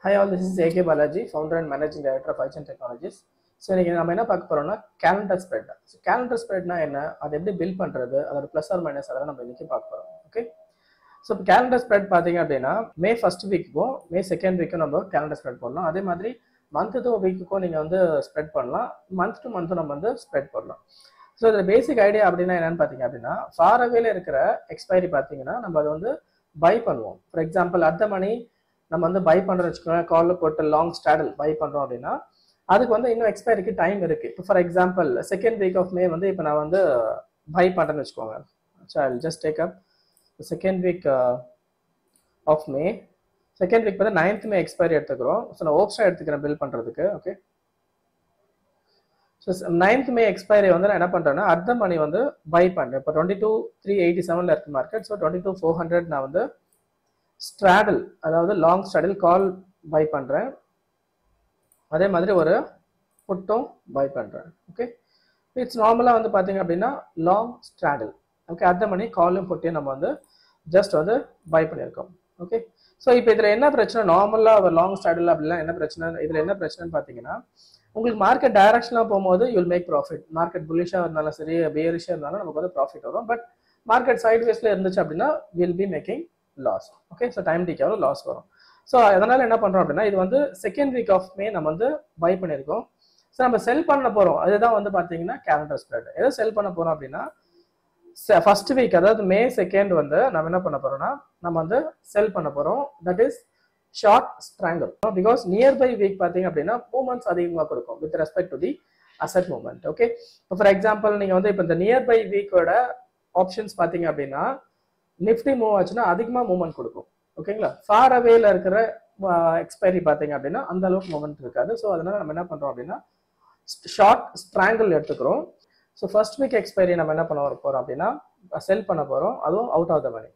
Hi all, this is A.K. Balaji, founder and managing director of Ichen Technologies. So இன்னைக்கு நம்ம என்ன பார்க்க போறோம்னா calendar spread. So calendar spreadனா என்ன, அதை எப்படி பில்ட் பண்றது, அதோட ப்ளஸ் ஆர் மைனஸ் அதெல்லாம் நம்ம இன்னைக்கு பார்க்க போறோம். ஓகே, ஸோ இப்போ calendar spread பார்த்தீங்க அப்படின்னா மே ஃபர்ஸ்ட் வீக்குக்கும் மே செகண்ட் வீக்கும் நம்ம calendar spread பண்ணலாம். அதே மாதிரி மந்த் டு வீக்குக்கும் நீங்கள் வந்து ஸ்ப்ரெட் பண்ணலாம், மந்த் டு மந்த்தும் நம்ம வந்து ஸ்ப்ரெட் பண்ணலாம். ஸோ இதில் பேசிக் ஐடியா அப்படின்னா என்னன்னு பார்த்தீங்க அப்படின்னா ஃபார் அவேல இருக்கிற எக்ஸ்பைரி பார்த்தீங்கன்னா நம்ம அதை வந்து பை பண்ணுவோம். ஃபார் எக்ஸாம்பிள் அட் த மணி நம்ம வந்து பை பண்ணுறோம் வச்சுக்கோங்க, காலில் போட்டு லாங் ஸ்டாடில் பை பண்ணுறோம் அப்படின்னா அதுக்கு வந்து இன்னும் எக்ஸ்பைரிக்கு டைம் இருக்குது. இப்போ for example second week of May வந்து இப்போ நான் வந்து பை பண்ணுறேன்னு வச்சுக்கோங்க. So I just take up second week of May. Second week வந்து 9th மே எக்ஸ்பைரி எடுத்துக்கிறோம். ஸோ நான் ஓப்ஸ்டா எடுத்துக்கிறேன் பில் பண்ணுறதுக்கு. ஓகே, ஸோ 9th மே எக்ஸ்பைரி வந்து நான் என்ன பண்ணுறேன்னா அட் த மணி வந்து பை பண்ணுறேன். இப்போ 22,387 இருக்குது மார்க்கெட். ஸோ 22,400 நான் வந்து ஸ்ட்ராடல், அதாவது லாங் ஸ்ட்ராடல் கால் பை பண்ணுறேன். அதே மாதிரி ஒரு புட்டும் பை பண்ணுறேன். ஓகே, இட்ஸ் நார்மலாக வந்து பார்த்தீங்க அப்படின்னா long straddle. Okay, at the money காலும் புட்டையும் நம்ம வந்து ஜஸ்ட் வந்து பை பண்ணியிருக்கோம். ஓகே, ஸோ இப்போ இதில் என்ன பிரச்சனை, நார்மலாக ஒரு லாங் ஸ்ட்ராடல் அப்படிலாம் என்ன பிரச்சனை, இதில் என்ன பிரச்சனைன்னு பார்த்தீங்கன்னா உங்களுக்கு மார்க்கெட் டைரக்ஷனாக போகும்போது யூல் மேக் ப்ராஃபிட். மார்க்கெட் புல்லிஷாக இருந்தாலும் சரி பேரிஷாக இருந்தாலும் நமக்கு வந்து ப்ராஃபிட் வரும். பட் மார்க்கெட் சைட் வேஸ்ல இருந்துச்சு அப்படின்னா will be making loss. Okay, so time டிக்கேவும் லாஸ் வரும். ஸோ அதனால என்ன பண்ணுறோம் அப்படின்னா இது வந்து செகண்ட் வீக் ஆஃப் மே நம்ம வந்து பை பண்ணியிருக்கோம். ஸோ நம்ம செல் பண்ண போகிறோம், அதுதான் வந்து பார்த்தீங்கன்னா கேலண்டர் ஸ்ப்ரெட். எதை செல் பண்ண போகிறோம் அப்படின்னா ஃபர்ஸ்ட் வீக், அதாவது மே செகண்ட் வந்து நம்ம என்ன பண்ண போகிறோம்னா நம்ம வந்து செல் பண்ண போகிறோம். That is short strangle. Because nearby week பார்த்தீங்க அப்படின்னா மூவ்மெண்ட்ஸ் அதிகமாக கொடுக்கும் with respect to the asset movement. Okay, இப்போ ஃபார் எக்ஸாம்பிள் நீங்கள் வந்து இப்போ இந்த நியர்பை வீக்கோட ஆப்ஷன்ஸ் பார்த்தீங்க அப்படின்னா நிஃப்டி மூவ் ஆச்சுன்னா அதிகமாக மூவ்மெண்ட் கொடுக்கும். ஓகேங்களா, ஃபார் அவேல இருக்கிற எக்ஸ்பைரி பார்த்தீங்க அப்படின்னா அந்த அளவுக்கு மூவ்மெண்ட் இருக்காது. ஸோ அதனால நம்ம என்ன பண்ணுறோம் அப்படின்னா ஷார்ட் ஸ்ட்ராங்கிள் எடுத்துக்கிறோம். ஸோ ஃபர்ஸ்ட் வீக் எக்ஸ்பைரி நம்ம என்ன பண்ண போகிறோம் அப்படின்னா செல் பண்ண போகிறோம், அதுவும் out of the money.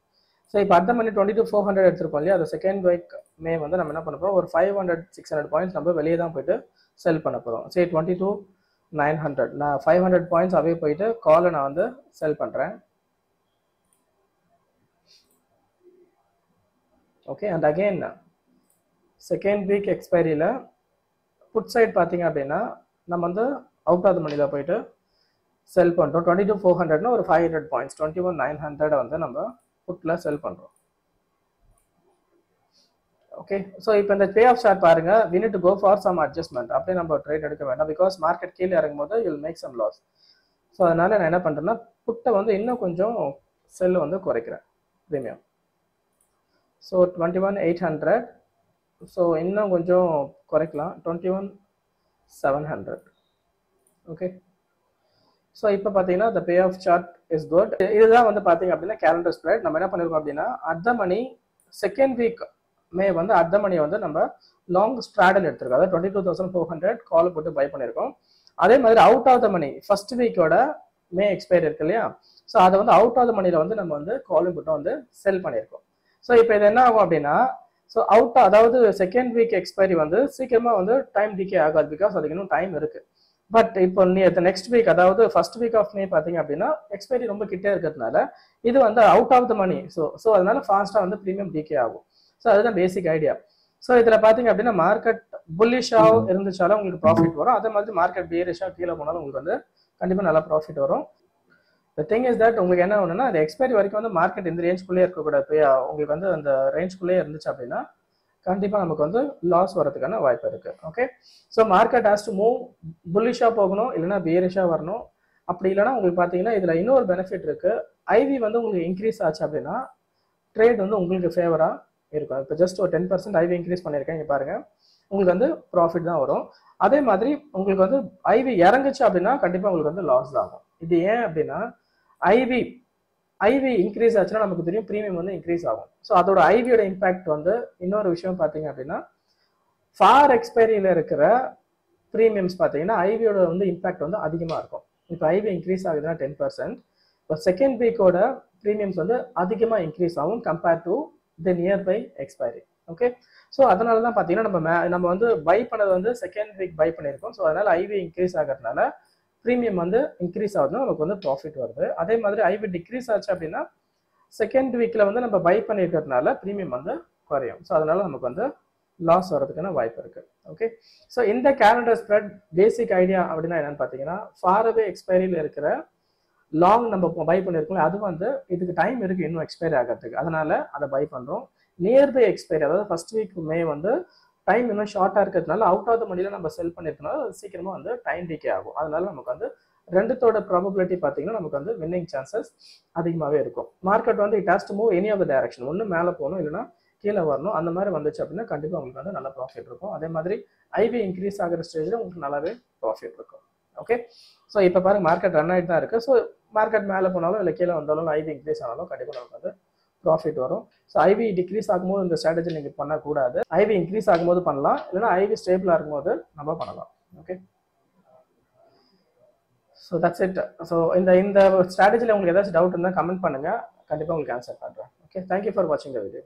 So இப்போ அட் த மணி 22,400 எடுத்துருப்போம் இல்லையா, அது செகண்ட் வீக் மே வந்து நம்ம என்ன பண்ண போகிறோம், ஒரு 500-600 பாயிண்ட்ஸ் நம்ம வெளியே தான் போயிட்டு செல் பண்ண போகிறோம். சரி, 22,900 நான் 500 பாயிண்ட்ஸ் அவே போயிட்டு காலை நான் வந்து செல் பண்ணுறேன். Okay, and again second week எக்ஸ்பைரியில் புட் சைட் பார்த்தீங்க அப்படின்னா நம்ம வந்து அவுட் ஆஃப் த மணியில் போயிட்டு செல் பண்ணுறோம். 22,400னா ஒரு 500 பாயிண்ட்ஸ் 21,900 வந்து நம்ம புட்டில் செல் பண்ணுறோம். ஓகே, ஸோ இப்போ இந்த பே ஆஃப் ஷார்ட் பாருங்க, we need to go for some adjustment. அப்படியே நம்ம ட்ரேட் எடுக்க வேண்டாம், பிகாஸ் மார்க்கெட் கீழே இறங்கும் போது you'll make some loss. So அதனால நான் என்ன பண்ணுறேன்னா புட்டை வந்து இன்னும் கொஞ்சம் செல் வந்து குறைக்கிறேன் ப்ரீமியம். ஸோ 21,800. ஸோ இன்னும் கொஞ்சம் குறைக்கலாம், 21,700. ஓகே, ஸோ இப்போ பார்த்தீங்கன்னா the pay off chart is good. இதுதான் வந்து பார்த்தீங்க அப்படின்னா கேலண்டர் ஸ்ப்ரெட். நம்ம என்ன பண்ணிருக்கோம் அப்படின்னா at the money second week May வந்து அட் த மணி வந்து நம்ம லாங் ஸ்ட்ராடல் எடுத்திருக்கோம், அதாவது 22,400 கால் போட்டு பை பண்ணியிருக்கோம். அதே மாதிரி out of the money first வீக்கோட மே எக்ஸ்பைரி இருக்கு இல்லையா, ஸோ அதை வந்து அவுட் ஆஃப் த மணியில் வந்து நம்ம வந்து காலும் போட்டு வந்து செல் பண்ணியிருக்கோம். ஸோ இப்போ இது என்ன ஆகும் அப்படின்னா ஸோ அதாவது செகண்ட் வீக் எக்ஸ்பைரி வந்து சீக்கிரமாக வந்து டைம் டிகே ஆகாது, பிகாஸ் அதுக்கு இன்னும் டைம் இருக்கு. பட் இப்போ நெக்ஸ்ட் வீக், அதாவது ஃபர்ஸ்ட் வீக் ஆஃப் மே பார்த்தீங்க அப்படின்னா எக்ஸ்பைரி ரொம்ப கிட்டே இருக்கிறதுனால இது வந்து out of the money. So அதனால ஃபாஸ்ட்டாக வந்து ப்ரீமியம் டிகே ஆகும். ஸோ அதுதான் பேசிக் ஐடியா. ஸோ இதில் பார்த்தீங்க அப்படின்னா மார்க்கெட் புல்லிஷாக இருந்துச்சாலும் உங்களுக்கு ப்ராஃபிட் வரும், அதே மாதிரி மார்க்கெட் பேரிஷாக கீழே போனாலும் உங்களுக்கு வந்து கண்டிப்பாக நல்லா ப்ராஃபிட் வரும். த திங் இஸ் தட் உங்களுக்கு என்ன ஒன்றுனா அந்த எக்ஸ்பைரி வரைக்கும் வந்து மார்க்கெட் இந்த ரேஞ்சுக்குள்ளே இருக்கக்கூடாது. உங்களுக்கு வந்து அந்த ரேஞ்சுக்குள்ளே இருந்துச்சு அப்படின்னா கண்டிப்பாக நமக்கு வந்து லாஸ் வரதுக்கான வாய்ப்பு இருக்கு. Okay, so market has to move புல்லிஷாக போகணும், இல்லைன்னா பேரிஷாக வரணும். அப்படி இல்லைன்னா உங்களுக்கு பார்த்தீங்கன்னா இதில் இன்னொரு பெனிஃபிட் இருக்கு. ஐவி வந்து உங்களுக்கு இன்க்ரீஸ் ஆச்சு அப்படின்னா ட்ரேட் வந்து உங்களுக்கு ஃபேவராக இருக்கும். இப்போ ஜஸ்ட் ஒரு 10% ஐவி இன்க்ரீஸ் பண்ணியிருக்கேன், இங்கே பாருங்க, உங்களுக்கு வந்து ப்ராஃபிட் தான் வரும். அதே மாதிரி உங்களுக்கு வந்து ஐவி இறங்குச்சு அப்படின்னா கண்டிப்பாக உங்களுக்கு வந்து லாஸ் தான் ஆகும். இது ஏன் அப்படின்னா ஐவி இன்க்ரீஸ் ஆச்சுன்னா நமக்கு தெரியும் ப்ரீமியம் வந்து இன்க்ரீஸ் ஆகும். ஸோ அதோட ஐவியோட இம்பாக்ட் வந்து இன்னொரு விஷயம் பார்த்தீங்க அப்படின்னா ஃபார் எக்ஸ்பைரியில் இருக்கிற ப்ரீமியம்ஸ் பார்த்தீங்கன்னா ஐவியோட வந்து இம்பாக்ட் வந்து அதிகமாக இருக்கும். இப்போ ஐவி இன்க்ரீஸ் ஆகுதுன்னா 10%, இப்போ செகண்ட் வீக்கோட ப்ரீமியம்ஸ் வந்து அதிகமாக இன்க்ரீஸ் ஆகும் compared to the nearby expiry. Okay, so அதனால தான் பார்த்தீங்கன்னா நம்ம வந்து பை பண்ணது வந்து செகண்ட் வீக் பை பண்ணியிருக்கோம். ஸோ அதனால ஐவி இன்க்ரீஸ் ஆகிறதுனால ப்ரீமியம் வந்து இன்க்ரீஸ் ஆகுதுன்னா நமக்கு வந்து ப்ராஃபிட் வருது. அதே மாதிரி ஐவி டிக்ரீஸ் ஆச்சு அப்படின்னா செகண்ட் வீக்ல வந்து நம்ம பை பண்ணிருக்கிறதுனால ப்ரீமியம் வந்து குறையும். ஸோ அதனால நமக்கு வந்து லாஸ் வரதுக்கான வாய்ப்பு இருக்கு. ஓகே, ஸோ இந்த கேலண்டர் ஸ்ப்ரெட் பேசிக் ஐடியா அப்படின்னா என்னன்னு பார்த்தீங்கன்னா, ஃபார் அவே எக்ஸ்பைரியில் இருக்கிற லாங் நம்ம பை பண்ணியிருக்கோம், அது வந்து இதுக்கு டைம் இருக்கு இன்னும் எக்ஸ்பைரி ஆகிறதுக்கு, அதனால அதை பை பண்றோம். நியர்பை எக்ஸ்பைரி, அதாவது ஃபர்ஸ்ட் வீக் மே வந்து டைம் இன்னும் ஷார்ட்டா இருக்கிறதுனால அவுட் ஆஃப் த மணியில நம்ம செல் பண்ணிருக்கனால சீக்கிரமா வந்து டைம் டிகே ஆகும். அதனால நமக்கு வந்து ரெண்டுத்தோட ப்ராபபிலிட்டி பார்த்தீங்கன்னா நமக்கு வந்து வின்னிங் சான்சஸ் அதிகமாகவே இருக்கும். மார்க்கெட் வந்து it has to move any of the direction, ஒன்று மேலே போகணும் இல்லைன்னா கீழே வரணும். அந்த மாதிரி வந்துச்சு அப்படின்னா கண்டிப்பாக உங்களுக்கு வந்து நல்ல ப்ராஃபிட் இருக்கும். அதே மாதிரி ஐவி இன்க்ரீஸ் ஆகிற ஸ்டேஜில் உங்களுக்கு நல்லாவே ப்ராஃபிட் இருக்கும். ஓகே, ஸோ இப்போ பாருங்க மார்க்கெட் ரன் ஆகிட்டு தான் இருக்குது. ஸோ மார்க்கெட் மேலே போனாலும் இல்லை கீழே வந்தாலும் ஐவி இன்க்ரீஸ் ஆனாலும் கண்டிப்பாக நமக்கு வந்து ப்ராஃபிட் வரும். ஸோ ஐவி டிக்ரீஸ் ஆகும்போது இந்த ஸ்ட்ராட்டஜி நீங்கள் பண்ணக்கூடாது. ஐவி இன்க்ரீஸ் ஆகும்போது பண்ணலாம், இல்லைன்னா ஐவி ஸ்டேபிளாக இருக்கும்போது நம்ம பண்ணலாம். Okay, so that's it. So இந்த ஸ்ட்ராட்டஜியில் உங்களுக்கு ஏதாச்சும் டவுட் இருந்தால் கமெண்ட் பண்ணுங்கள், கண்டிப்பாக உங்களுக்கு ஆன்சர் பண்ணுறேன். ஓகே, தேங்க்யூ ஃபார் வாட்சிங் த வீடியோ.